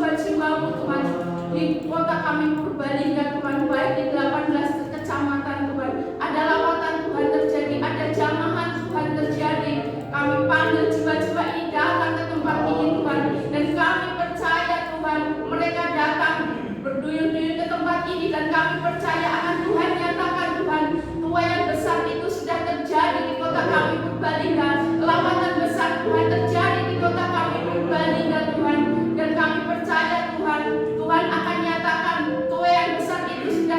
jiwa-jiwamu Tuhan. Di kota kami Purbalingga Tuhan, baik di 18 kecamatan Tuhan, ada lawatan Tuhan terjadi, ada jamahan Tuhan terjadi. Kami panggil jiwa-jiwa ini datang ke tempat ini Tuhan, dan kami percaya Tuhan, mereka datang berduyun-duyun ke tempat ini, dan kami percaya akan Tuhan nyatakan Tuhan, Tuhan yang besar itu sudah terjadi di kota kami Purbalingga. Lawatan besar Tuhan terjadi di kota kami Purbalingga Tuhan, dan kami percaya Tuhan, Tuhan akan nyatakan Tuhan yang besar itu sudah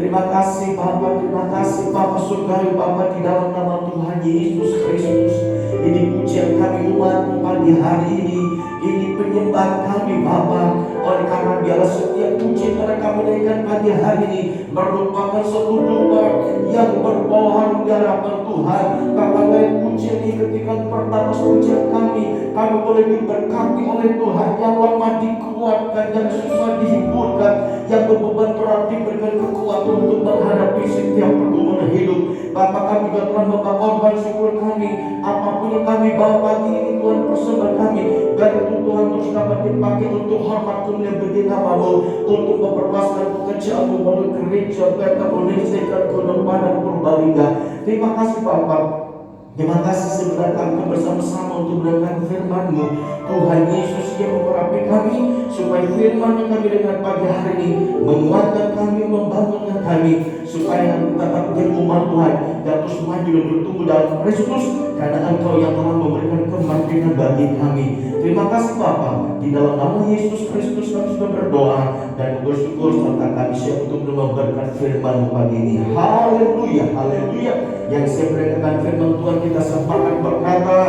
Terima kasih Bapa, terima kasih Bapa surgawi Bapa, di dalam nama Tuhan Yesus Kristus. Ini pujian kami umat pagi hari ini penyembahan kami Bapa. Oleh karena biarlah setiap pujian yang kami naikkan pagi hari ini merupakan satu doa yang berbau harum di hadapan Tuhan. Karena lain pujian ini ketika pertama pujian kami boleh diberkati oleh Tuhan. Yang lemah dikuatkan, yang susah dihiburkan, yang berbeban berat diberikan kekuatan untuk menghadapi setiap pergumulan hidup. Bapak, kami juga telah membawa korban syukur kami. Apapun yang kami bawa pagi ini Tuhan, persembahan kami, dan itu Tuhan terus dapat dipakai untuk hormat kemuliaan bagi nama-Mu, untuk memperluaskan pekerjaan-Mu melalui gereja Bethel Indonesia dan Gunung Padang Purbalingga. Terima kasih Bapak. Terima kasih sebenarnya kami bersama-sama untuk mendengarkan firman-Mu. Tuhan Yesus yang mengurapi kami, supaya firman yang kami dengar pagi hari ini menguatkan kami, membangunkan kami, supaya kami tetap menjadi umat Tuhan dan terus maju dan bertumbuh dalam Kristus, karena Engkau yang telah memberikan kemerdekaan bagi kami. Terima kasih Bapa, di dalam nama Yesus Kristus kami sudah berdoa dan bersyukur, serta kami siap untuk memberikan firman-Mu pagi ini. Haleluya, haleluya. Yang saya berikan firman Tuhan, kita sepakat berkata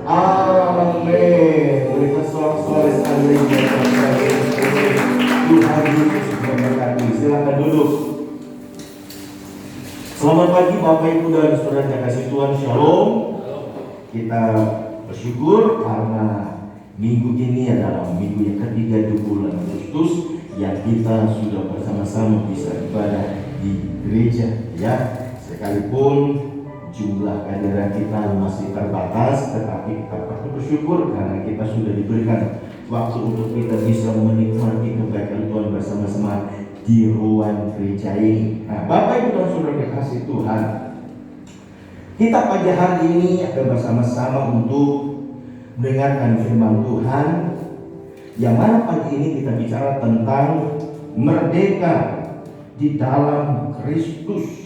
amin. Berikan soal-soal haleluya. Tuhan Yesus memberkati. Silakan duduk. Selamat pagi Bapak Ibu dan Saudara yang kasih Tuhan, Shalom. Kita bersyukur karena minggu ini adalah minggu yang ketiga di bulan Agustus yang kita sudah bersama-sama bisa ibadah di gereja, ya. Sekalipun jumlah kehadiran kita masih terbatas, tetapi kita patut bersyukur karena kita sudah diberikan waktu untuk kita bisa menikmati kebaikan Tuhan bersama-sama di ruang gereja ini. Nah, Bapak Ibu dan Saudara yang kasih Tuhan, kita pagi hari ini akan bersama-sama untuk mendengarkan firman Tuhan, yang mana pagi ini kita bicara tentang merdeka di dalam Kristus.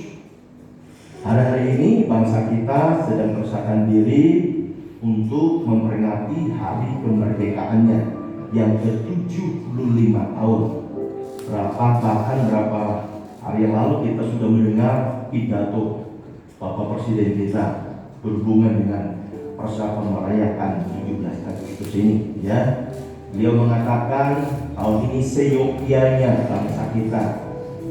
Hari-hari ini bangsa kita sedang merusakan diri untuk memperingati hari kemerdekaannya yang ke-75 tahun. Berapa hari yang lalu kita sudah mendengar pidato Bapak Presiden kita berhubungan dengan persiapan merayakan 17 Agustus ini, ya. Beliau mengatakan tahun ini seyogyanya bangsa kita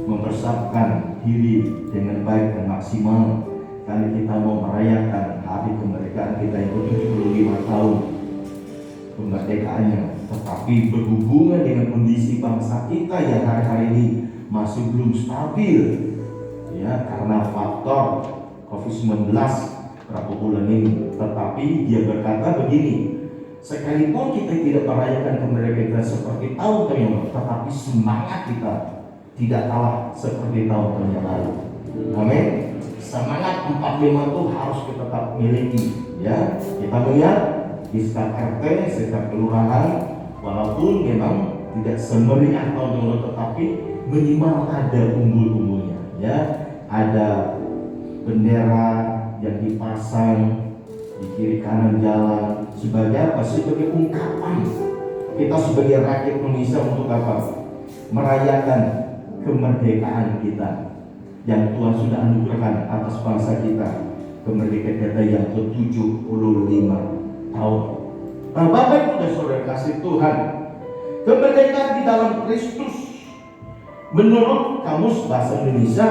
mempersiapkan diri dengan baik dan maksimal karena kita mau merayakan hari kemerdekaan kita yang ke-75 tahun kemerdekaannya. Tetapi berhubungan dengan kondisi bangsa kita yang hari-hari ini masih belum stabil, ya, karena faktor COVID-19 berapa bulan ini. Tetapi dia berkata begini, sekalipun kita tidak merayakan kemerdekaan seperti tahun-tahun yang lalu, tetapi semangat kita tidak kalah seperti tahun-tahun yang lalu. Amin. Semangat 45 itu harus kita tetap miliki, ya. Kita melihat di setiap RT, setiap kelurahan, walaupun memang tidak semeriah tahun yang lalu, tetapi minimal ada umbul-umbulnya, ya. Ada bendera yang dipasang di kiri kanan jalan sebagai apa? Sebagai ungkapan kita sebagai rakyat Indonesia untuk apa? Merayakan kemerdekaan kita yang Tuhan sudah anugerahkan atas bangsa kita, kemerdekaan kita yang ke-75 tahun. Nah, Bapak Ibu dan Saudara kasih Tuhan, kemerdekaan di dalam Kristus menurut Kamus Bahasa Indonesia,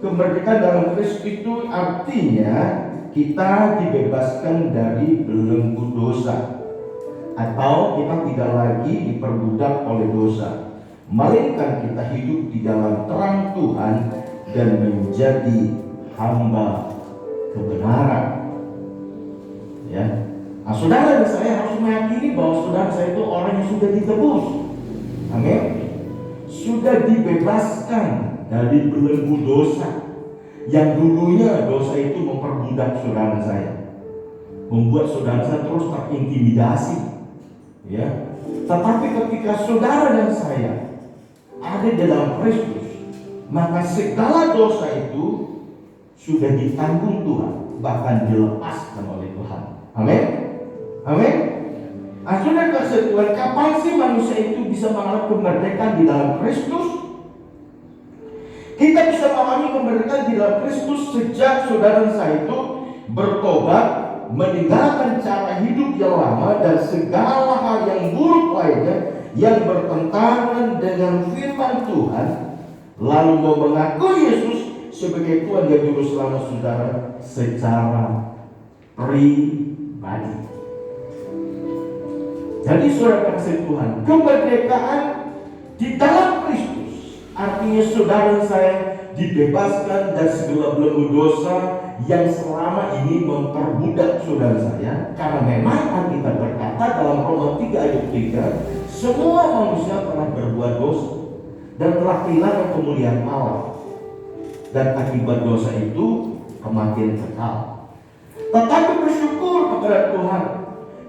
kemerdekaan dalam Kristus itu artinya kita dibebaskan dari belenggu dosa, atau kita tidak lagi diperbudak oleh dosa, melainkan kita hidup di dalam terang Tuhan dan menjadi hamba kebenaran, ya. Nah, saudara dan saya harus meyakini bahwa saudara saya itu orang yang sudah ditebus, amin, sudah dibebaskan dari belenggu dosa yang dulunya dosa itu memperbudak saudara saya, membuat saudara saya terus terintimidasi, ya. Tetapi ketika saudara dan saya ada dalam Kristus, maka segala dosa itu sudah ditanggung Tuhan, bahkan dilepaskan oleh Tuhan. Amin. Amin. Nah, saudara kasih Tuhan, kapan sih manusia itu bisa mengalami kemerdekaan di dalam Kristus? Kita bisa memahami kemerdekaan di dalam Kristus sejak saudara saya itu bertobat, meninggalkan cara hidup yang lama dan segala hal yang buruk lainnya yang bertentangan dengan firman Tuhan, lalu mau mengakui Yesus sebagai Tuhan dan Juru Selamat saudara secara pribadi. Jadi saudara kasih Tuhan, kemerdekaan di dalam Kristus artinya saudara saya dibebaskan dari segala belenggu dosa yang selama ini memperbudak saudara saya. Karena memang Alkitab berkata dalam Roma 3 ayat 3, semua manusia telah berbuat dosa dan telah kehilangan kemuliaan Allah, dan akibat dosa itu kematian kekal. Tetapi bersyukur kepada Tuhan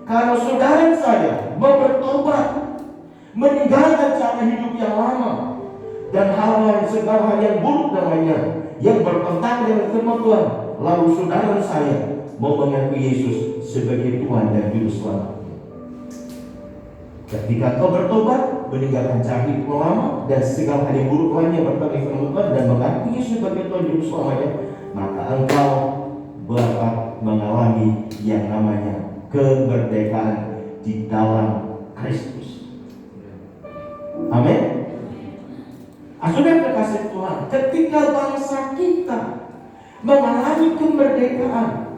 karena saudara saya mau bertobat, meninggalkan cara hidup yang lama dan segala hal yang buruk dan lainnya yang bertentangan dengan firman Tuhan. Lalu saudara saya mau mengakui Yesus sebagai Tuhan dan Juru Selamat. Ketika kau bertobat, meninggalkan cara hidup lama dan segala hal yang buruk lainnya bertentangan dengan firman Tuhan dan mengakui Yesus sebagai Tuhan Juru Selamatnya, maka engkau bakal mengalami yang namanya kemerdekaan di dalam Kristus. Amin. Saudara terkasih Tuhan, ketika bangsa kita mengalami kemerdekaan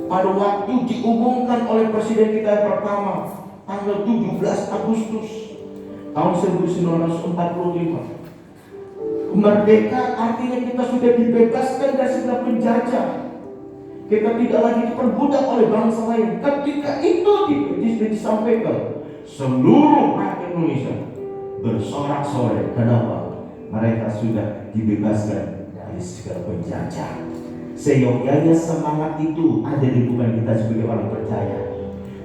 pada waktu diumumkan oleh Presiden kita yang pertama tanggal 17 Agustus tahun 1945, merdeka artinya kita sudah dibebaskan dari segala penjajah. Kita tidak lagi diperbudak oleh bangsa lain. Ketika itu disampaikan, seluruh rakyat Indonesia bersorak-sorai. Kenapa? Mereka sudah dibebaskan dari segala penjajah. Seyogyanya semangat itu ada di hubungan kita sebagai orang percaya.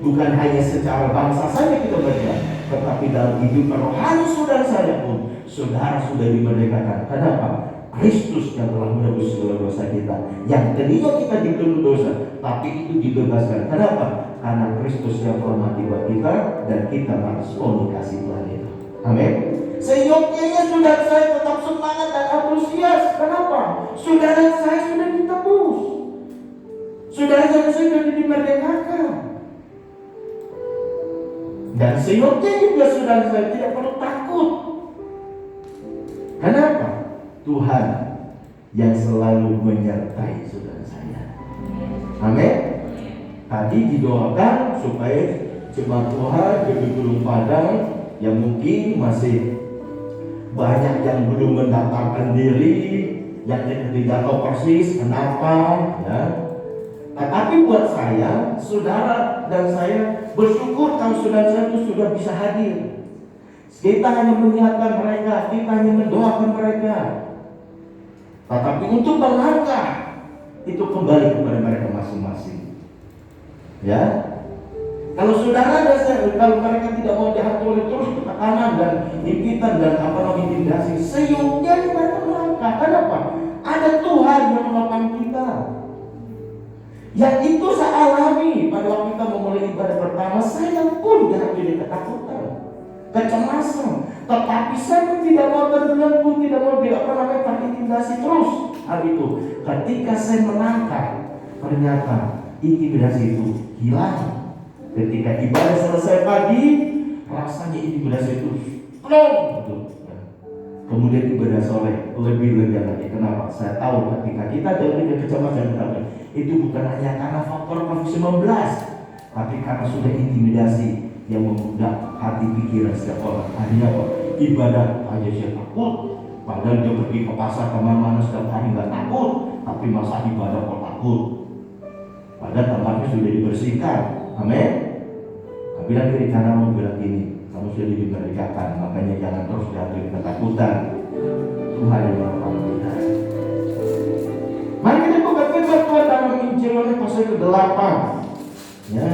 Bukan hanya secara bangsa saja kita merdeka, tetapi dalam hidup rohani saudara saya pun saudara sudah dimerdekakan. Kenapa? Kristus yang telah menebus segala dosa kita. Yang tadinya kita dibelenggu dosa, tapi itu dibebaskan. Kenapa? Karena Kristus yang telah mati buat kita dan kita meresponi kasih Tuhan itu. Amin. Seyogyanya saudara saya tetap semangat dan antusias. Kenapa? Saudara saya sudah ditebus. Saudara saya sudah dimerdekakan. Dan seyogyanya juga saudara saya tidak perlu takut. Kenapa? Tuhan yang selalu menyertai saudara saya. Amin. Tadi didoakan supaya jemaat Tuhan di Gunung Padang yang mungkin masih banyak yang belum mendaftarkan diri, yang tidak tahu persis kenapa, ya. Tetapi buat saya, saudara dan saya bersyukur kalau saudara saya itu sudah bisa hadir. Kita hanya mengingatkan mereka, kita hanya mendoakan mereka. Tetapi untuk melangkah itu kembali kepada mereka masing-masing. Ya, kalau saudara dan saya, kalau mereka tidak mau diatur terus tekanan dan impitan dan intimidasi, seyogyanya mereka melangkah. Kenapa? Ada Tuhan yang menolong kita. Yang itu saya alami pada waktu kita memulai ibadah pertama. Saya pun dihantui ketakutan, kecemasan. Tetapi saya pun tidak mau terbelenggu, tidak mau terintimidasi terus. Hal itu, ketika saya melangkah, ternyata intimidasi itu hilang. Ketika ibadah selesai pagi, rasanya intimidasi itu plong. Kemudian ibadah sore lebih lagi. Kenapa? Saya tahu ketika kita dari kecemasan kita itu bukan hanya karena faktor COVID-19, tapi karena sudah intimidasi yang membudak hati pikiran setiap orang. Akhirnya apa? Ibadah aja saya takut. Padahal dia pergi ke pasar kemana-mana setiap hari nggak takut, tapi masa ibadah kok takut. Padahal tempatnya sudah dibersihkan. Amin. Bilang kiri kanan, bilang ini, kamu sudah dimerdekakan, makanya jangan terus dihantui ketakutan. Tuhan yang menolong kita. Mari kita buka firman Tuhan dalam Injil Yohanes pasal ke-8. Ya,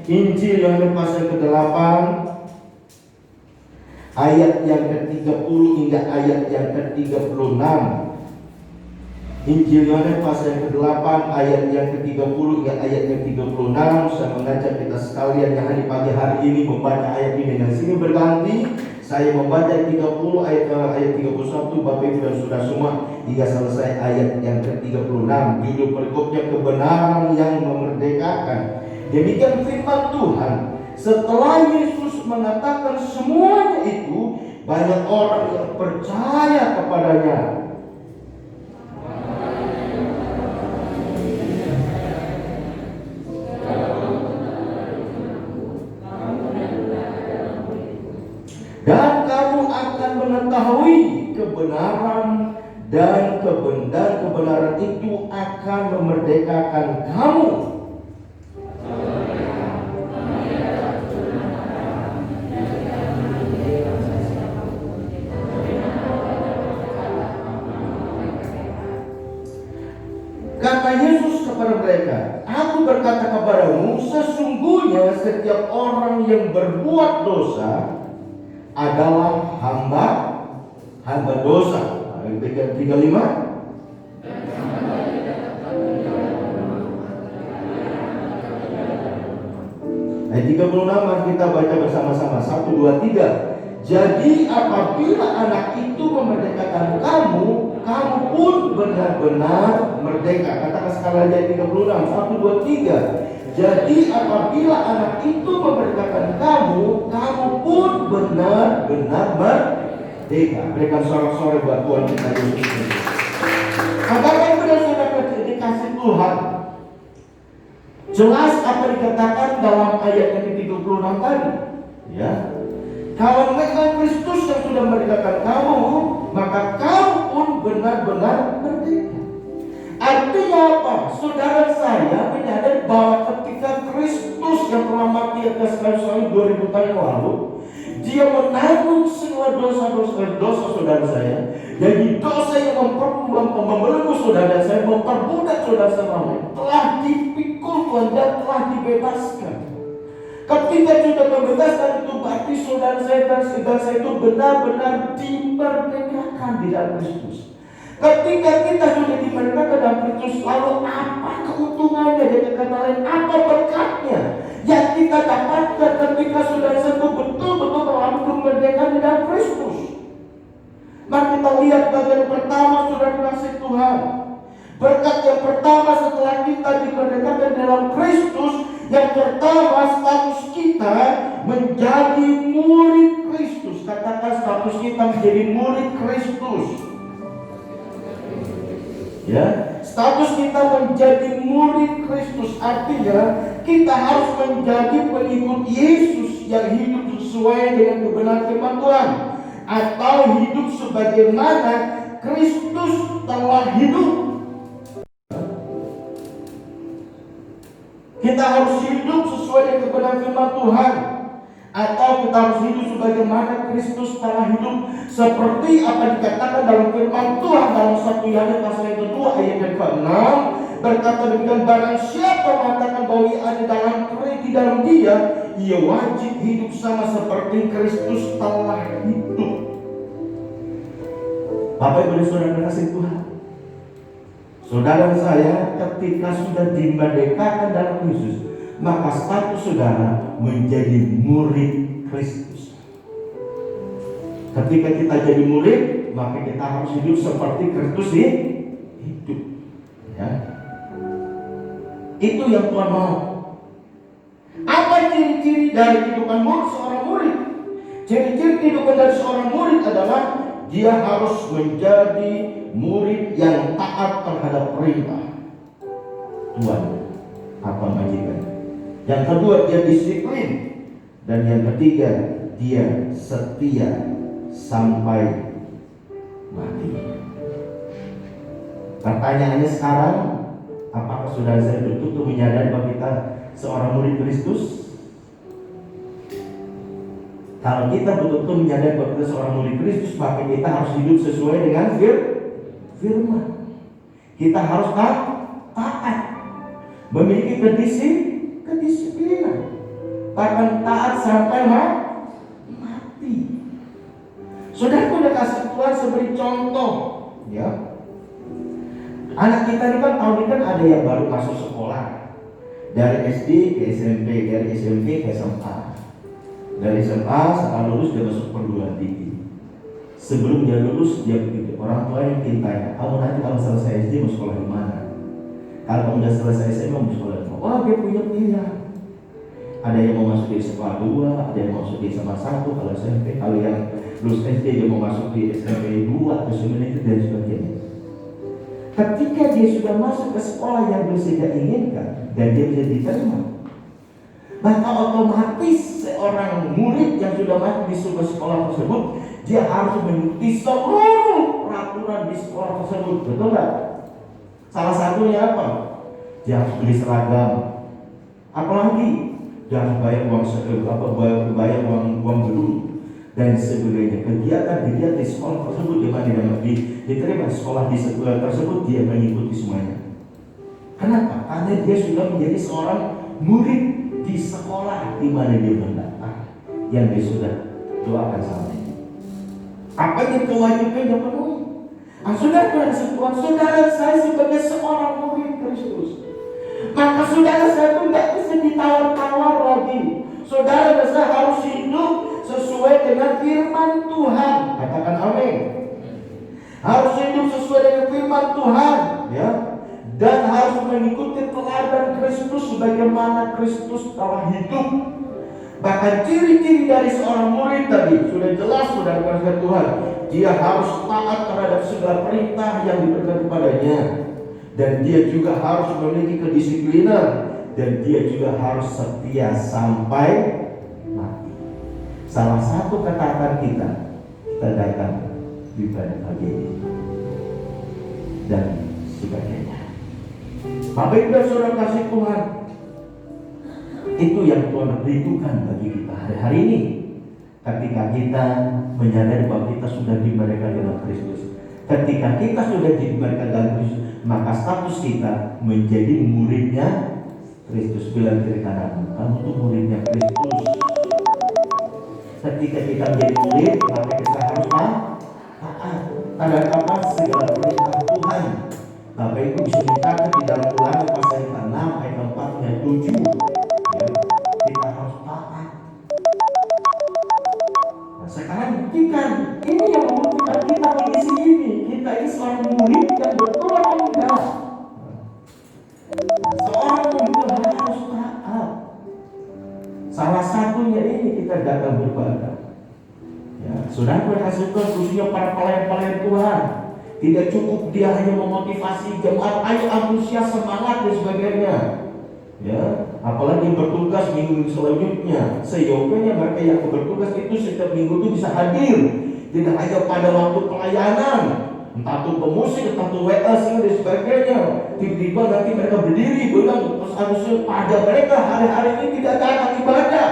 Injil Yohanes pasal ke-8 ayat yang ke-30 hingga ayat yang ke-36. Injil Yohanes pasal yang ke-8 ayat yang ke-30 hingga ayat yang ke-36. Saya mengajak kita sekalian yang hari pagi hari ini membaca ayat ini dengan sini berganti. Saya membaca 30 ayat 31, Bapak Ibu dan Saudara semua, hingga selesai ayat yang ke-36. Judul perikopnya kebenaran yang memerdekakan. Demikian firman Tuhan. Setelah Yesus mengatakan semuanya itu, banyak orang yang percaya kepadanya. Dan kamu akan mengetahui kebenaran, dan kebenaran itu akan memerdekakan kamu. Kata Yesus kepada mereka, Aku berkata kepadamu, sesungguhnya setiap orang yang berbuat dosa adalah hamba dosa. Ayat 35. Ayat 36 kita baca bersama-sama. 1, 2, 3. Jadi apabila anak itu memerdekakan kamu, kamu pun benar-benar merdeka. Katakan sekali lagi ayat 36. 1, 2, 3. Jadi apabila anak itu memerdekakan kamu, kamu pun benar-benar merdeka. Berikan sorak-sorai buat Tuhan kita Yesus Kristus. Apakah itu sudah dikasih Tuhan? Jelas apa dikatakan dalam ayat yang ke-36 tadi. Ya. Kalau memang Kristus yang sudah memerdekakan kamu, maka kamu pun benar-benar merdeka. Artinya apa? Saudara saya menyadari bahwa ketika Kristus yang telah mati atas kayu salib 2000 tahun yang lalu, Dia menanggung semua dosa saudara saya. Jadi dosa yang membelenggu saudara saya, memperbudak saudara saya, telah dipikul Tuhan dan telah dibebaskan. Ketika sudah membebaskan itu, berarti saudara saya dan saudara saya itu benar-benar dimerdekakan di dalam Kristus. Ketika kita sudah dimerdekakan dalam Kristus, lalu apa keuntungannya? Dengan kata lain, apa berkatnya yang kita dapatkan ketika saudara saya itu betul-betul mengalami kemerdekaan di dalam Kristus? Mari kita lihat bagian pertama, saudara kasih Tuhan. Berkat yang pertama setelah kita dimerdekakan dalam Kristus, yang pertama status kita menjadi murid Kristus. Katakan status kita menjadi murid Kristus. Ya, status kita menjadi murid Kristus artinya kita harus menjadi pengikut Yesus yang hidup sesuai dengan kebenaran firman Tuhan, atau hidup sebagaimana Kristus telah hidup. Kita harus hidup sesuai dengan kebenaran firman Tuhan, atau kita harus hidup sebagaimana Kristus telah hidup, seperti apa dikatakan dalam firman Tuhan dalam 1 Yohanes pasal yang kedua ayat yang ke-6, berkata demikian, barang siapa mengatakan bahwa ia ada di dalam Dia, ia wajib hidup sama seperti Kristus telah hidup. Bapak Ibu dan Saudara kasih Tuhan, saudara saya ketika sudah dimerdekakan dalam Kristus, maka status saudara menjadi murid Kristus. Ketika kita jadi murid, maka kita harus hidup seperti Kristus hidup. Ya. Itu yang Tuhan mau. Apa ciri-ciri dari kehidupan seorang murid? Ciri-ciri kehidupan dari seorang murid adalah dia harus menjadi murid yang taat terhadap perintah Tuhan atau majikan. Yang kedua, dia disiplin. Dan yang ketiga, dia setia sampai mati. Pertanyaannya sekarang, apakah saudara saya betul-betul menyadari bahwa kita seorang murid Kristus? Kalau kita betul-betul menyadari bahwa kita seorang murid Kristus, maka kita harus hidup sesuai dengan firman. Kita harus taat, memiliki kedisiplinan, bahkan taat sampai mati. Saudara udah kasih Tuhan sebagai contoh, ya. Anak kita ini kan tahun ini kan ada yang baru masuk sekolah, dari SD ke SMP, dari SMP ke SMA. Dari SMA setelah lulus dia masuk perguruan tinggi. Sebelum dia lulus dia begitu. Orang tuanya tanya, kamu nanti kalau selesai SD mau sekolah di mana? Kalau kamu udah selesai SMA mau sekolah di mana? Oh, dia punya pilihan. Ada yang mau masuk di SMA 2, ada yang mau masuk di SMA 1 kalau SMP. Kalau yang lulus SD dia mau masuk di SMP 2 atau itu dan sebagainya. Ketika dia sudah masuk ke sekolah yang dia inginkan dan dia bisa diterima, maka otomatis seorang murid yang sudah masuk di sebuah sekolah tersebut, dia harus mengikuti seluruh peraturan di sekolah tersebut, betul nggak? Salah satunya apa? Dia harus beli seragam, apalagi dia harus bayar uang gedung dan sebagainya. Kegiatan di sekolah tersebut di mana dia diterima sekolah di sekolah tersebut, dia mengikuti semuanya. Kenapa? Karena dia sudah menjadi seorang murid di sekolah di mana dia mendaftar, yang dia sudah doakan sama dia. Apa yang kewajibannya penuh? Saudara saya sebagai seorang murid Kristus, maka saudara saya itu tidak bisa ditawar-tawar lagi. Saudara saya harus hidup sesuai dengan firman Tuhan. Katakan amin. Harus hidup sesuai dengan firman Tuhan, ya. Dan harus mengikuti teladan Kristus sebagaimana Kristus telah hidup. Bahkan ciri-ciri dari seorang murid tadi sudah jelas sudah dikasih Tuhan. Dia harus taat terhadap segala perintah yang diberikan kepadanya, dan dia juga harus memiliki kedisiplinan, dan dia juga harus setia sampai mati. Salah satu ketaatan kita datang di ibadah pagi ini dan sebagainya. Bapak Ibu dan Saudara kasih Tuhan, itu yang Tuhan rindukan bagi kita hari-hari ini. Ketika kita menyadari bahwa kita sudah dimerdekakan dalam Kristus, ketika kita sudah dimerdekakan dalam Kristus, maka status kita menjadi muridnya Kristus. Bilang kiri kananmu, kamu tuh muridnya Kristus. Ketika kita menjadi murid, maka kita harus taat terhadap segala perintah Tuhan. Bapak Ibu bisa dicatat di dalam Ulangan pasal yang ke-6 ayat 4 dan 7. Ya, kita harus taat. Nah, sekarang buktikan, ini yang membuktikan kita kondisi ini. Kita ini seorang murid yang betul atau enggak. Seorang murid harus taat. Salah satunya ini kita datang beribadah. Ya, sudah berhasil Tuhan, khususnya para pelayan-pelayan Tuhan. Tidak cukup dia hanya memotivasi jemaat, ayo antusias, semangat dan sebagainya. Ya, apalagi yang bertugas minggu selanjutnya. Seyogianya mereka yang bertugas itu setiap minggu itu bisa hadir. Tidak hanya pada waktu pelayanan, entah itu pemusik, entah itu WA dan sebagainya. Tiba-tiba nanti mereka berdiri bilang, terus harusnya pada mereka hari-hari ini tidak datang ibadah.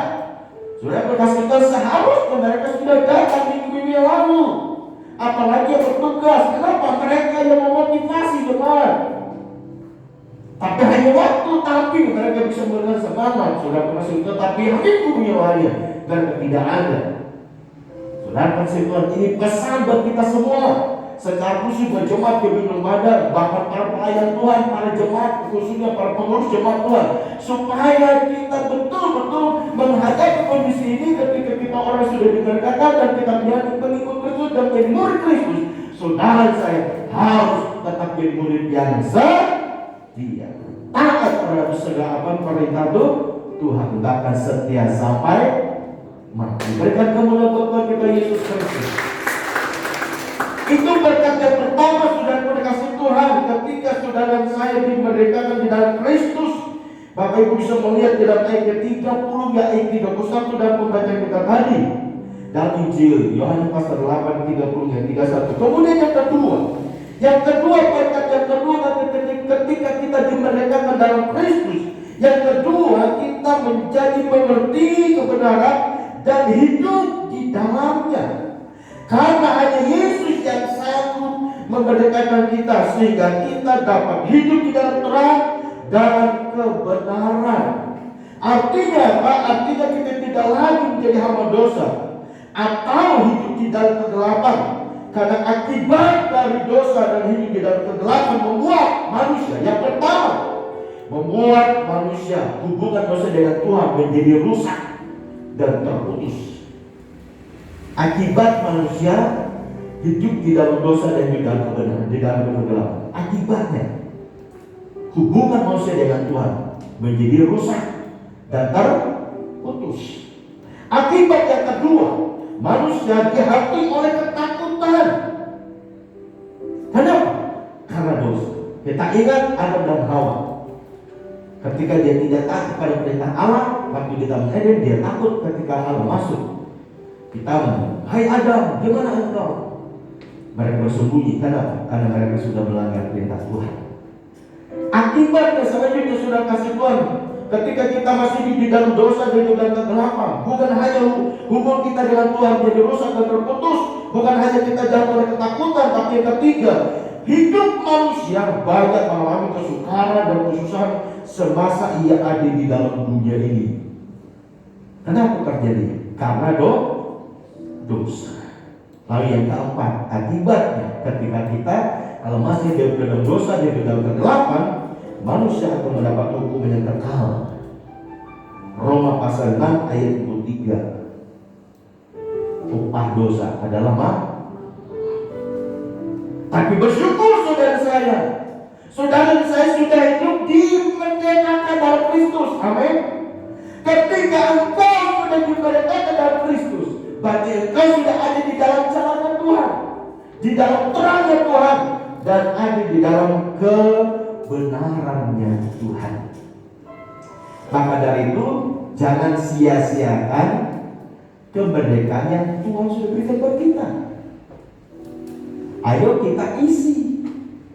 Sudah berkasih Tuhan, seharusnya mereka sudah datang minggu-minggu yang lalu. Apalagi yang bertugas, kenapa? Mereka yang memotivasi jemaat. Tapi hanya waktu tampil mereka bisa memberikan semangat. Sudah berkasih Tuhan, tapi minggu yang lainnya mereka tidak ada. Sudah berkasih Tuhan, ini pesan buat kita semua. Secara khusus buat jemaat Gebel Madar, bahkan para pelayan Tuhan, para jemaat, khususnya para pengurus jemaat Tuhan, supaya kita betul-betul menghadapi kondisi ini ketika kita orang sudah dimerdekakan dan kita menjadi pengikut Kristus dan menjadi murid Kristus. Saudara saya harus tetap menjadi murid yang setia, taat terhadap segala perintah Tuhan, bahkan setia sampai mati. Berikan kemuliaan Tuhan kita Yesus Kristus. Itu berkat yang pertama sudah dikasih Tuhan ketika saudara dan saya dimerdekakan di dalam Kristus. Bapak Ibu bisa melihat di dalam ayat 30 ya ayat 31 dan pembacaan kita tadi dalam Injil Yohanes pasal 8 30 ayat 31. Kemudian yang kedua berkat yang kedua ketika kita dimerdekakan dalam Kristus. Yang kedua, kita menjadi mengerti kebenaran dan hidup di dalamnya. Karena hanya Yesus yang sanggup memerdekakan kita sehingga kita dapat hidup di dalam terang dan kebenaran. Artinya apa? Artinya kita tidak lagi menjadi hamba dosa atau hidup di dalam kegelapan. Karena akibat dari dosa dan hidup di dalam kegelapan membuat manusia, yang pertama, membuat manusia hubungan dosa dengan Tuhan menjadi rusak. dan terputus. Akibat manusia hidup di dalam dosa dan di dalam kebenaran, di dalam kegelapan. Akibatnya hubungan manusia dengan Tuhan menjadi rusak dan terputus. Akibat yang kedua, manusia dihantui oleh ketakutan. Kenapa? Karena dosa. Kita ingat Adam dan Hawa. Ketika dia tidak taat kepada perintah Allah, waktu kita Eden, dia takut ketika Allah masuk. Kita bilang, hai Adam, gimana engkau? Mereka bersembunyi. Kenapa? Karena mereka sudah melanggar perintah Tuhan. Akibatnya selanjutnya sudah kasih Tuhan. Ketika kita masih di dalam dosa dan di dalam kegelapan, bukan hanya hubungan kita dengan Tuhan jadi rusak dan terputus, bukan hanya kita jatuh oleh ketakutan, tapi yang ketiga, hidup manusia banyak mengalami kesukaran dan kesusahan semasa ia ada di dalam dunia ini. Kenapa terjadi? Karena dosa. Lalu yang keempat, akibatnya ketika kita kalau masih di dalam dosa, di dalam kegelapan, manusia akan mendapat hukuman yang kekal. Roma pasal 6 ayat 23. Upah dosa adalah mati. Tapi bersyukur saudara saya sudah hidup dimerdekakan dalam Kristus. Amin. Ketika engkau sudah dimerdekakan dalam Kristus, berarti engkau sudah ada di dalam jalan Tuhan, di dalam terangnya Tuhan, dan ada di dalam kebenarannya Tuhan. Maka dari itu jangan sia-siakan kemerdekaan yang Tuhan sudah berikan buat kita. Ayo kita isi.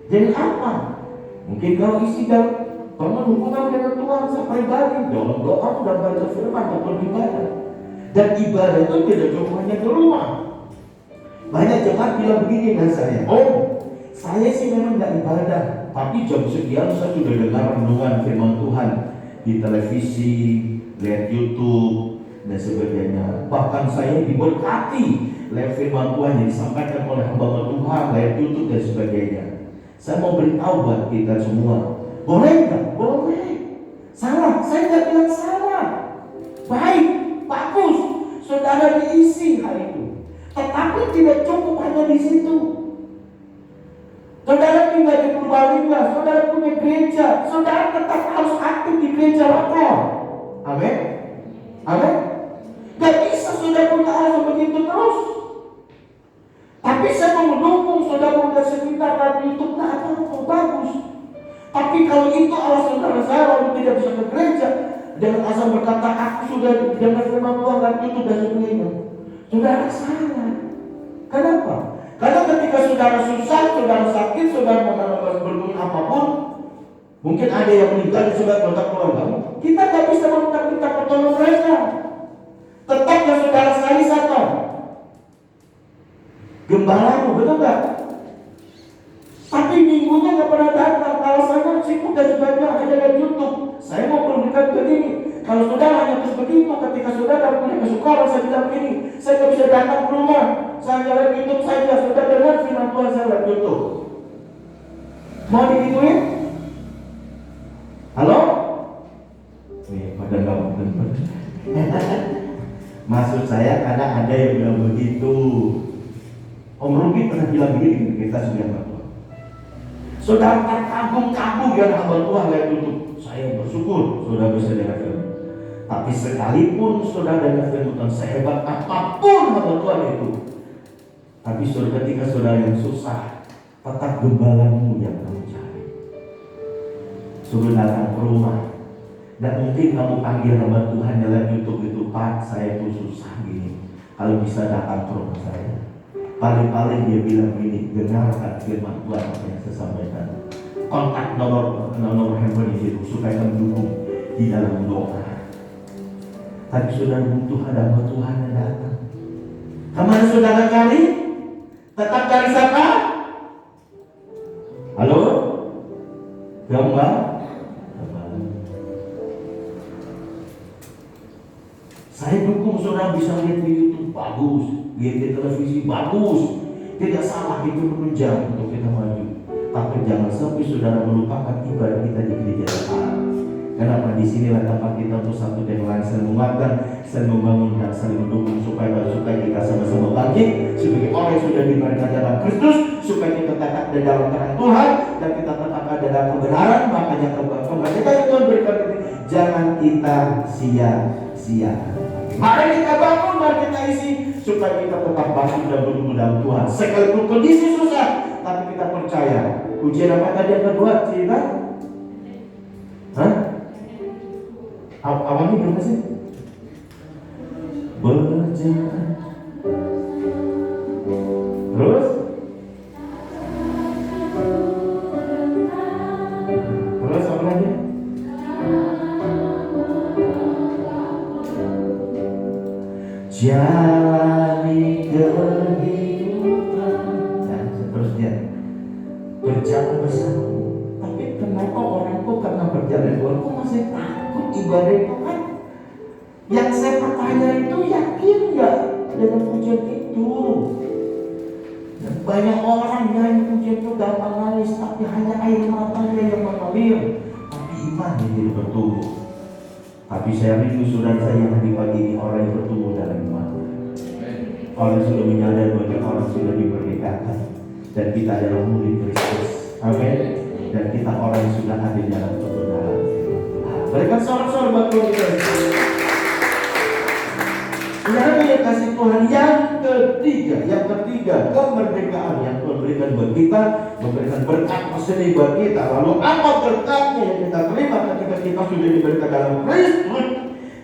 Jadi apa? Mungkin kau isi dalam bangun hubungan dengan Tuhan sampai pribadi, dalam doa dan baca firman ataupun ibadah. Dan ibadah itu tidak cuma hanya di rumah. Banyak jemaat bilang begini dengan saya, saya sih memang nggak ibadah, tapi jam sekian saya sudah dengar renungan firman Tuhan di televisi, lihat YouTube dan sebagainya. Bahkan saya diberkati lewat firman Tuhan yang disampaikan oleh hamba Tuhan, lewat YouTube dan sebagainya. Saya mau beritahu buat kita semua, boleh nggak? Boleh. Salah? Saya nggak bilang salah. Baik, bagus. Saudara diisi hal itu. Tetapi tidak cukup hanya di situ. Saudara tinggal di Purbalingga, saudara punya gereja, saudara tetap harus aktif di gereja lokal. Amin. Amin. Gak bisa saudara punya Allah begitu terus. Tapi saya mau mendukung saudara udah sekitar dan YouTube, nah apa bagus. Tapi kalau itu Allah saudara saya lalu tidak bisa ke gereja, dengan asal berkata aku sudah dengar firman Tuhan dan YouTube dan sebagainya, saudara salah. Kenapa? Karena ketika saudara susah, saudara sakit, saudara mau berguna apapun, mungkin ada yang meninggal di saudara kontak keluargamu, kita tidak bisa minta pertolongan mereka. Tetap yang saudara sekali satu gembalamu, betul nggak? Tapi minggunya nggak pernah datang. Kalau saya sibuk dan sebagainya hanya lihat YouTube. Saya mau berikan begini. Kalau saudara hanya terus begitu, ketika saudara punya kesukaran, saya bilang begini, saya nggak bisa datang ke rumah. Saya lihat YouTube saja. Saudara dengar firman Tuhan saya lihat YouTube. Mau digituin? Halo? Pada nggak benar. Maksud saya karena ada yang bilang begitu. Om Ruby pernah bilang begini, kita sudah berdoa. Saudara terkagum-kagum ya hamba Tuhan lihat YouTube. Saya bersyukur saudara bisa dengar firman. Tapi sekalipun saudara dengar firman Tuhan, sehebat apapun hamba Tuhan itu, tapi saudara ketika saudara yang susah, tetap gembalamu yang kamu cari. Suruh datang ke rumah. Dan mungkin kamu panggil hamba Tuhan yang lihat YouTube itu, Pak, saya tuh susah gini. Kalau bisa datang ke rumah saya. Paling-paling dia bilang begini, dengarkan firman Tuhan apa yang saya sampaikan. Kontak nomor handphone di situ supaya kamu dukung di dalam doa. Tapi saudara butuh ada hamba Tuhan yang datang. Kemana saudara cari? Tetap cari siapa? Halo? Gambar? Saya dukung saudara bisa lihat di YouTube, bagus. Lihat di televisi, bagus. Tidak salah, itu menunjang untuk kita maju. Tapi jangan sampai saudara melupakan ibadah kita di gereja Tuhan. Kenapa? Di sinilah tempat kita untuk satu dan lain saling menguatkan, saling membangun dan saling mendukung supaya kita sama-sama bangkit sebagai orang yang sudah diberkati dalam Kristus, supaya kita tetap ada dalam terang Tuhan dan kita tetap ada dalam kebenaran. Makanya kemerdekaan yang Tuhan berikan ini jangan kita sia-sia. Mari kita bangun, mari kita isi supaya kita tetap bangkit dan bertumbuh dalam Tuhan. Sekalipun kondisi susah, tapi kita percaya. Ujian apa tadi yang kedua cerita? Hah? Awalnya berapa sih? Berjalan. Terus? Terus apa lagi? Jalani kehidupan. Dan seterusnya. Berjalan bersama. Tapi kenapa orang kok karena berjalan Tuhan kok masih takut ibadah itu kan? Yang saya bertanya itu yakin nggak dengan pujian itu? Dan banyak orang yang pujian itu gampang nangis, tapi hanya air matanya yang mengalir, tapi iman yang tidak bertumbuh. Tapi saya rindu saudara saya yang di pagi ini orang yang bertumbuh dalam iman. Orang sudah menyadari bahwa orang sudah diberitakan dan kita adalah murid Kristus. Amin. Dan kita orang yang sudah ada dalam kebenaran. Berikan sorak-sorak buat Tuhan kita. Yang kasih Tuhan yang ketiga kemerdekaan yang Tuhan berikan buat kita, memberikan berkat tersendiri buat kita. Lalu apa berkatnya yang kita terima ketika kita sudah diberikan dalam Kristus?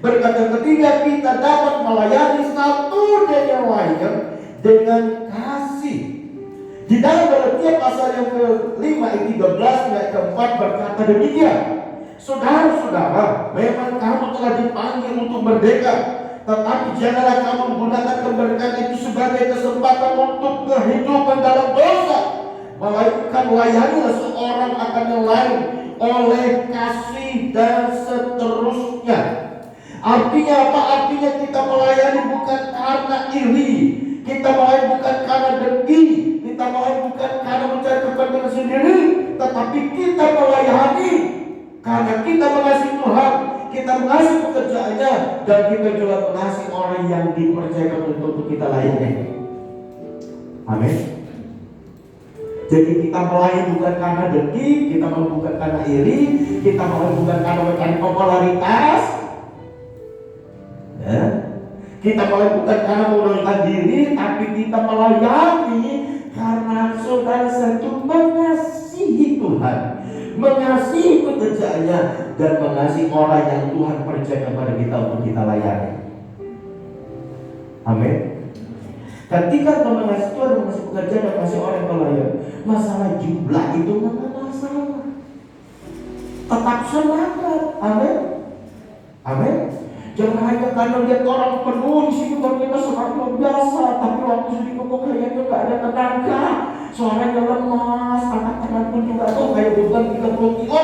Berkat yang ketiga, kita dapat melayani satu dan yang lain dengan kasih. Di dalam Galatia pasal yang ke-5 ayat 13 ayat ke-4 berkata demikian. Saudara-saudara, memang kamu telah dipanggil untuk merdeka, tetapi janganlah kamu menggunakan kemerdekaan itu sebagai kesempatan untuk kehidupan dalam dosa, melainkan layanilah seorang akan yang lain oleh kasih dan seterusnya. Artinya apa? Artinya kita melayani bukan karena iri, kita melayani bukan karena dengki, kita melayani bukan karena mencari kepentingan sendiri, tetapi kita melayani karena kita mengasihi Tuhan, kita mengasihi pekerjaannya, dan kita juga mengasihi orang yang dipercayakan untuk kita layani. Amin. Jadi kita melayani bukan karena dengki, kita melayani bukan karena iri, kita melayani bukan karena mencari popularitas, ya. Kita melayani bukan karena mengundurkan diri, tapi kita melayani karena saudara satu mengasihi Tuhan, mengasihi pekerjaannya, dan mengasihi orang yang Tuhan percaya kepada kita untuk kita layani. Amin. Ketika kita mengasihi Tuhan, mengasihi pekerjaan, dan mengasihi orang yang lain, masalah jumlah itu bukan masalah. Tetap semangat. Amin. Amin. Jangan hanya karena lihat orang penuh di sini buat kita semangat luar biasa, tapi waktu sedikit kok kayaknya nggak ada tenaga, suaranya lemas, angkat tangan pun juga tuh kayak beban 30 kilo.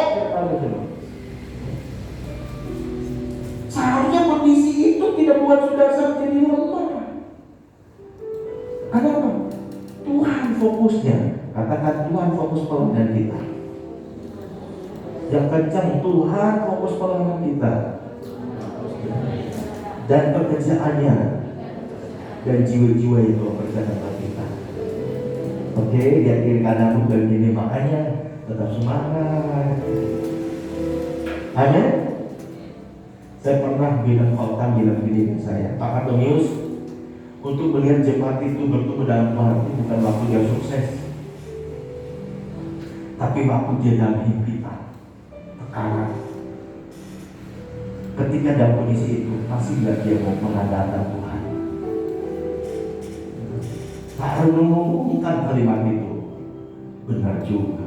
Seharusnya kondisi itu tidak buat saudara jadi lemah. Kenapa? Tuhan fokusnya. Katakan Tuhan fokus pelayanan kita. Yang kencang, Tuhan fokus pelayanan kita dan pekerjaannya dan jiwa-jiwa yang mempercayai kepada kita. Oke, di akhir kanan begini, makanya tetap semangat. Amin. Saya pernah bilang gini ke saya, Pak Antonius, untuk melihat jemaat itu bertumbuh dalam Tuhan itu bukan waktu dia sukses, tapi waktu dia dalam himpitan, tekanan. Ketika dalam kondisi itu, pasti nggak dia mau mengandalkan Tuhan. Tak renungkan kalimat itu, benar juga.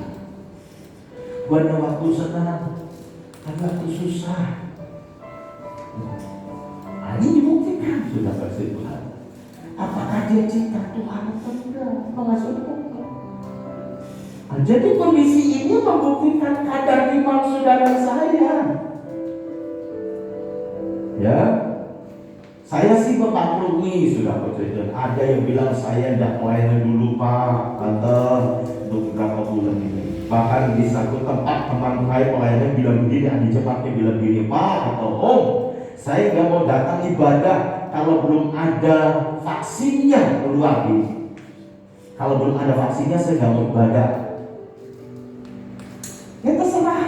Ada waktu senang, ada waktu susah. Ini dibuktikan sudah kasih Tuhan. Apakah dia cinta Tuhan atau tidak? Mengasihi Tuhan. Jadi kondisi ini membuktikan kadar iman saudara saya. Ya, saya sih memaklumi sudah percaya. Ada yang bilang saya tidak melayani dulu Pak, Tante, untuk beberapa bulan ini. Bahkan di satu tempat teman saya pelayanan bilang begini, di jemaatnya bilang begini, Pak atau Om, saya nggak mau datang ibadah kalau belum ada vaksinnya keluar ini. Kalau belum ada vaksinnya saya nggak mau ibadah. Ya terserah.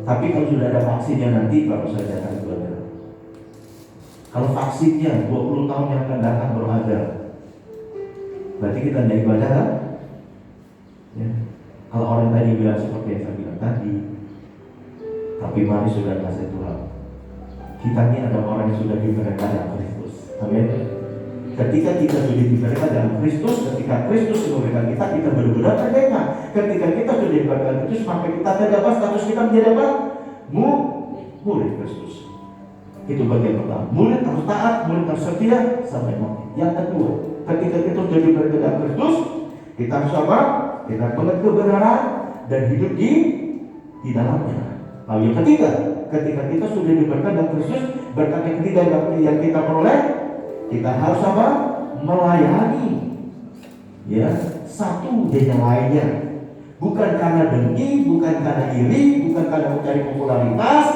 Tapi kalau sudah ada vaksinnya nanti baru saya datang ibadah. Kalau vaksinnya 20 tahun yang akan datang baru ada, berarti kita tidak ibadah kan? Ya. Kalau orang tadi bilang seperti yang saya bilang tadi, tapi mari sudah kasih Tuhan, kita ini ada orang yang sudah diberikan dalam Kristus. Amin. Ketika kita sudah diberikan dalam Kristus, ketika Kristus memberikan kita, kita benar-benar merdeka. Ketika kita sudah diberikan Kristus, maka kita terdapat status kita menjadi apa? Murid Kristus. Itu bagian pertama. Murid harus taat, murid harus setia sampai mati. Yang kedua, ketika kita sudah diberikan dalam Kristus, kita harus apa? Kita mengerti kebenaran dan hidup di dalamnya. Lalu yang ketiga, ketika kita sudah diberikan dalam Kristus, berkat yang ketiga yang kita peroleh, kita harus apa? Melayani. Ya, satu dengan lainnya. Bukan karena dengki, bukan karena iri, bukan karena mencari popularitas,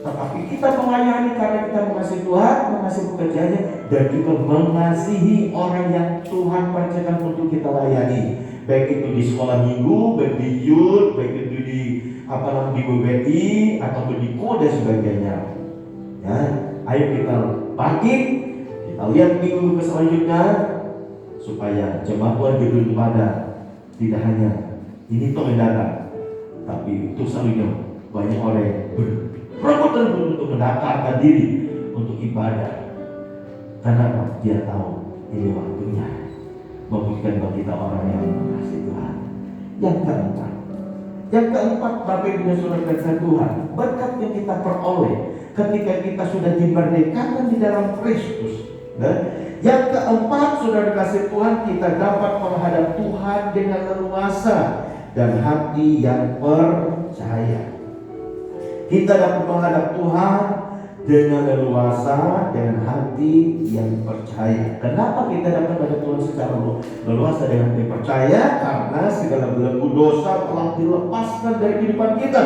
tetapi kita melayani karena kita mengasihi Tuhan, mengasihi pekerjaannya, dan juga mengasihi orang yang Tuhan percayakan untuk kita layani. Baik itu di sekolah minggu, baik di youth, baik itu di di BBI atau di KO dan sebagainya. Ya, ayo kita bangkit, kita lihat minggu selanjutnya supaya jemaat Tuhan gedung ibadah tidak hanya ini toh yang datang, tapi itu selalunya banyak orang yang berperebut untuk mendaftarkan diri untuk ibadah. Karena dia tahu ini waktunya membuktikan bagi kita orang yang mengasihi Tuhan. Yang keempat, Bapak Ibu dan Saudara Tuhan, berkat yang kita peroleh ketika kita sudah dimerdekakan di dalam Kristus. Yang keempat, Saudara kasih Tuhan, kita dapat menghadap Tuhan dengan leluasa dan hati yang percaya. Kita dapat menghadap Tuhan dengan leluasa dan hati yang percaya. Kenapa kita dapat menghadap Tuhan secara leluasa dan hati percaya? Karena segala belenggu dosa telah dilepaskan dari kehidupan kita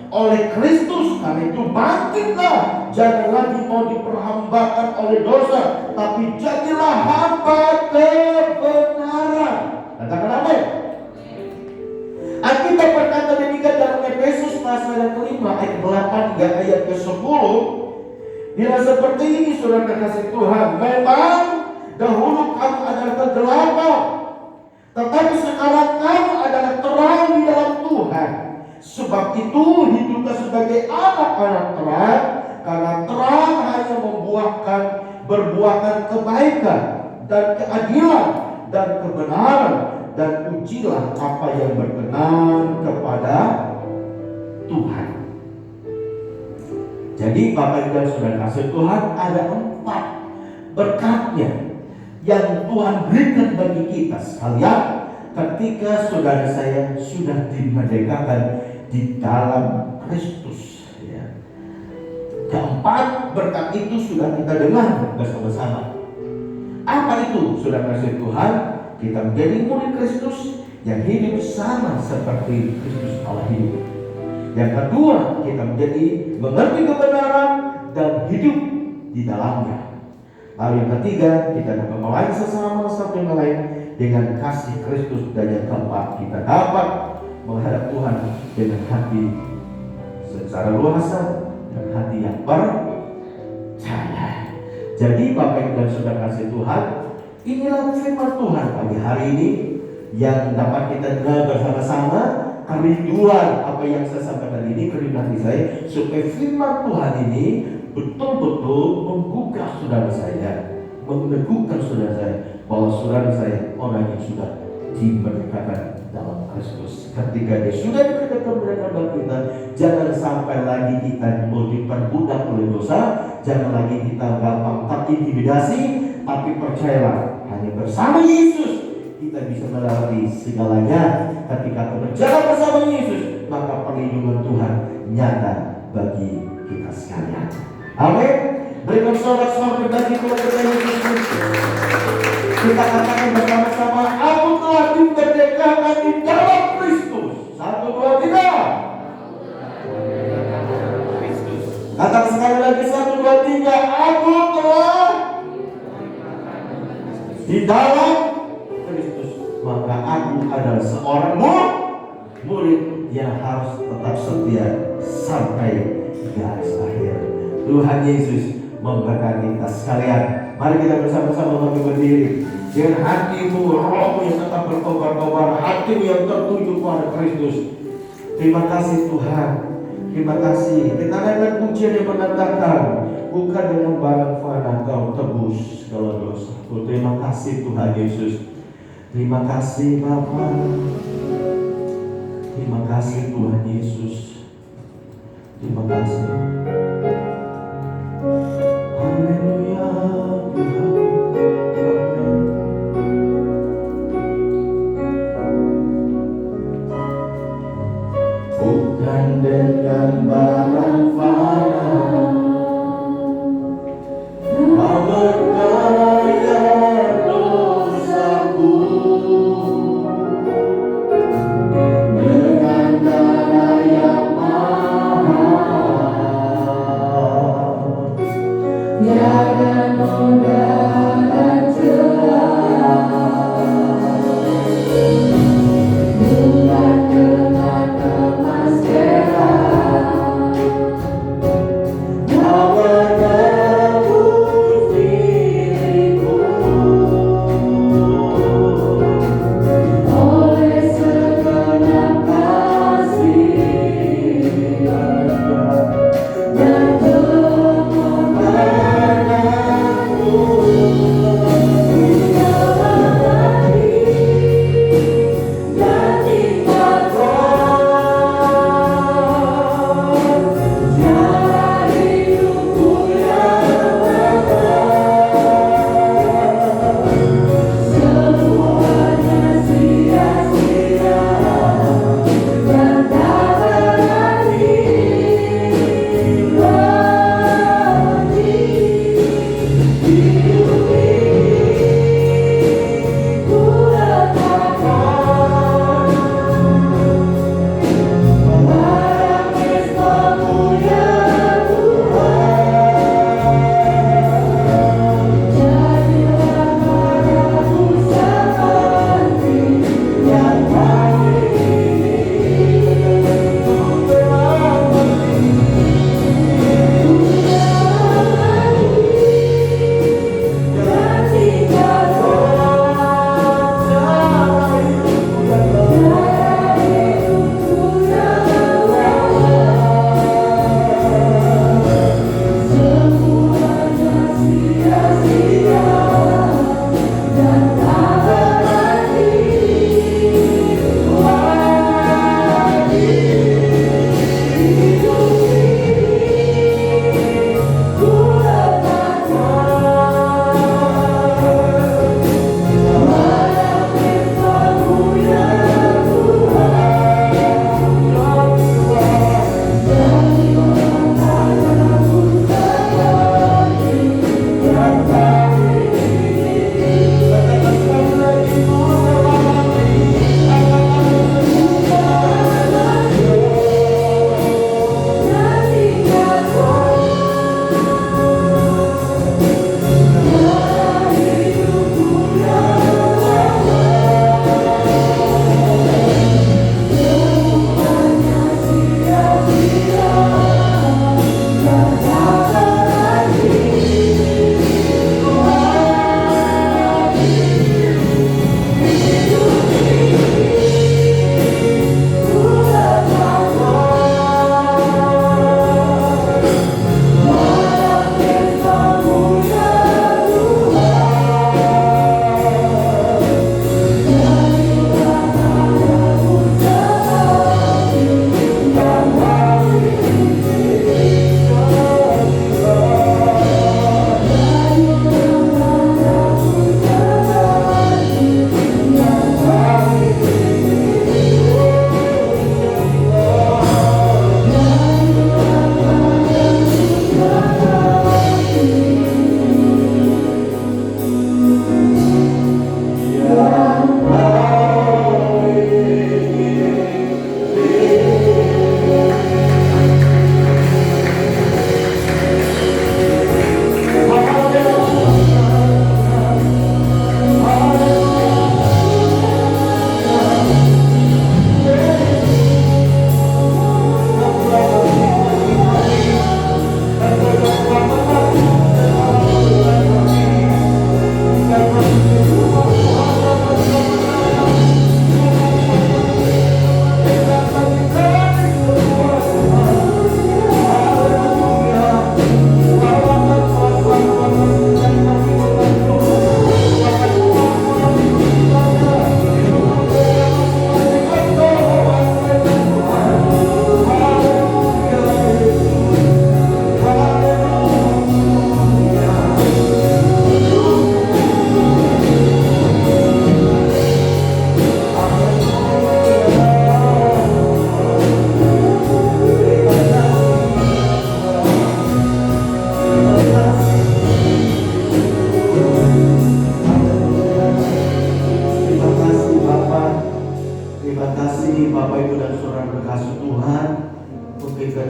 oleh Kristus. Karena itu bangkitlah, jangan lagi mau diperhambakan oleh dosa, tapi jadilah hamba kebenaran. Katakan amin. Alkitab berkata demikian dalam Efesus pasal yang kelima ayat 8 hingga ayat ke-10. Bila seperti ini, saudara kasih Tuhan, memang dahulu kamu adalah kegelapan, tetapi sekarang kamu adalah terang di dalam Tuhan. Sebab itu hiduplah sebagai anak-anak terang, karena terang hanya berbuahkan kebaikan dan keadilan dan kebenaran, dan ujilah apa yang berkenan kepada Tuhan. Jadi Bapak Ibu dan Saudara kasih Tuhan, ada 4 berkatnya yang Tuhan berikan bagi kita sekalian ketika saudara saya sudah dimerdekakan di dalam Kristus. Ya. Keempat berkat itu sudah kita dengar bersama-sama. Apa itu, saudara kasih Tuhan? Kita menjadi murid Kristus yang hidup sama seperti Kristus Allah hidup. Yang kedua, kita menjadi mengerti kebenaran dan hidup di dalamnya. Lalu yang ketiga, kita dapat melayani sesama satu yang lain dengan kasih Kristus. Dan yang keempat, kita dapat menghadap Tuhan dengan hati secara luasa dan hati yang percaya. Jadi Bapak Ibu dan Saudara kasih Tuhan, inilah firman Tuhan pagi hari ini yang dapat kita dengar bersama-sama. Kerinduan apa yang saya sampaikan ini, kerinduan hati saya supaya firman Tuhan ini betul-betul menggugah saudara saya, meneguhkan saudara saya bahwa saudara saya orang yang sudah dimerdekakan dalam Kristus. Ketika dia sudah dimerdekakan dalam kita, jangan sampai lagi kita mau diperbudak oleh dosa, jangan lagi kita gampang terintimidasi, tapi percayalah hanya bersama Yesus kita bisa melewati segalanya. Ketika berjalan bersama Yesus, maka perlindungan Tuhan nyata bagi kita sekalian. Amin. Berikan sorak-sorak bagi kepada Yesus Kristus. Kita katakan bersama-sama, aku telah dimerdekakan merdekakan di dalam Kristus. 1, 2, 3. Katakan sekali lagi, 1, 2, 3. Aku telah di dalam Kristus, maka aku adalah seorang murid yang harus tetap setia sampai garis akhir. Tuhan Yesus memberkati kita sekalian. Mari kita bersama-sama berdiri dengan hatimu, rohmu yang tetap berkobar-kobar, hatimu yang tertuju pada Kristus. Terima kasih Tuhan, terima kasih. Kita dengan pujian yang mengatakan, bukan dengan barang fana Kau tebus segala dosaku. Terima kasih Tuhan Yesus. Terima kasih Bapa. Terima kasih Tuhan Yesus. Terima kasih. Haleluya. Bukan dengan barang fana Kau berbayar dosaku, dengan darah yang mahal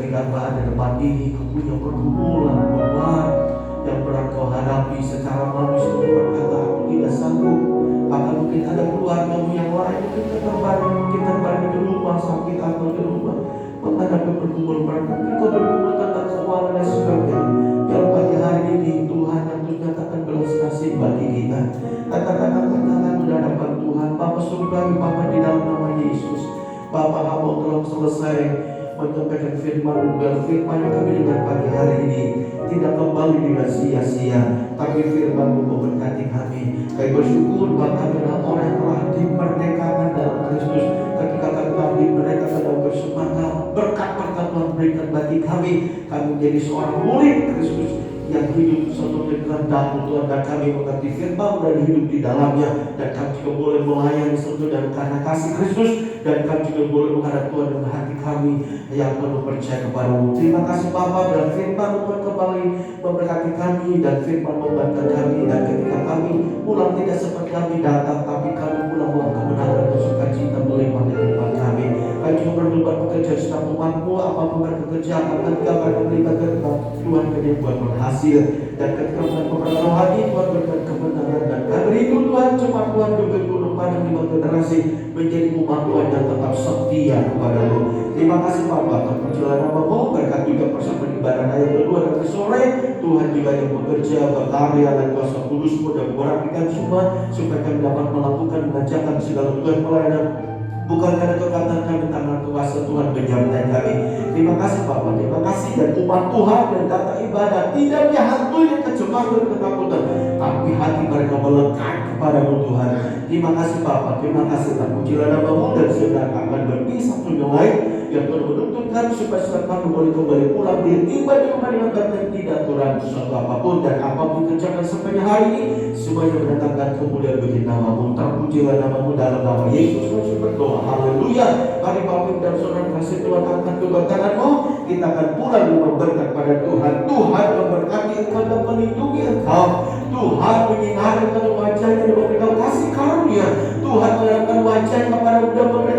kedambaan di depan ini, Kau punya pergumulan, beban yang berat Kau hadapi secara manusia. Berkata, aku tidak sanggup. Bahkan mungkin ada keluargamu yang lain, mungkin terbalik di rumah sakit atau di rumah menghadapi pergumulan berat. Mungkin kau bergumul tentang keuangan dan sebagainya. Biar pagi hari ini Tuhan yang terus nyatakan belas kasih bagi kita. Katakan di hadapan Tuhan, Bapa surgawi, Bapa di dalam nama Yesus. Bapa, hamba telah selesai menyampaikan firman yang kami dengar pagi hari ini tidak kembali dengan sia-sia, tapi firman-Mu memberkati kami. Kami bersyukur bahwa kami adalah orang yang telah dimerdekakan dalam Kristus. Ketika kami telah dimerdekakan dalam bersemangat, berkat-berkat Tuhan berikan bagi kami. Kami menjadi seorang murid Kristus yang hidup sesuai dengan kehendak Tuhan, dan kami mengerti firman dan hidup di dalamnya, dan kami juga boleh melayani sesuai dengan karena kasih Kristus, dan kami juga boleh menghadap Tuhan dengan hati kami yang penuh percaya kepada-Mu. Terima kasih Bapa, dan firman Tuhan kembali memberkati kami, dan firman membantu kami, dan ketika kami pulang tidak seperti kami datang, tapi kami pulang dengan kebenaran dan sukacita melimpah di depan kami. Kami juga berdoa bekerja setiap umat-Mu, apapun pekerjaan, ketika kami melibatkan Tuhan kami buat berhasil, dan ketika pemerintah rohani Tuhan berikan kebenaran, dan kami itu Tuhan cepat Tuhan berguna pada 5 generasi menjadi umat Tuhan yang tetap setia kepada-Mu. Terima kasih Bapa, perjalanan nama-Mu, berkat juga persamaan ibadah yang kedua dan sore. Tuhan juga yang bekerja, berkarya, dan kuasa kudus-Mu dan merapikan semua, supaya kami dapat melakukan mengajarkan segala tugas pelayanan, bukan karena kekuatan kami, karena kuasa Tuhan menyertai kami. Terima kasih Bapak, terima kasih, dan umat Tuhan dan data ibadah tidak dihantui dengan kecemasan dan ketakutan, tapi hati mereka melekat kepada-Mu Tuhan. Terima kasih Bapak, terima kasih. Terpujilah nama-Mu, dan sedang akan berpisah satu lain yang Tuhan menuntutkan supaya setiap kami boleh kembali pulang tiba di rumah dengan kata tidak aturan sesuatu apapun, dan apapun kerjakan sepanjang hari ini semuanya mendatangkan kemuliaan bagi nama-Mu. Terpujilah nama-Mu, dalam nama Yesus kami berdoa. Haleluya. Mari Bapak dan Saudara kasih Tuhan angkat kedua tangan-Mu. Kita akan pulang dengan berkat pada Tuhan. Tuhan memberkati engkau dan melindungi engkau. Tuhan menyinari engkau wajahnya dan memberikan kasih karunia. Tuhan menyerahkan wajahnya kepada dan memberikan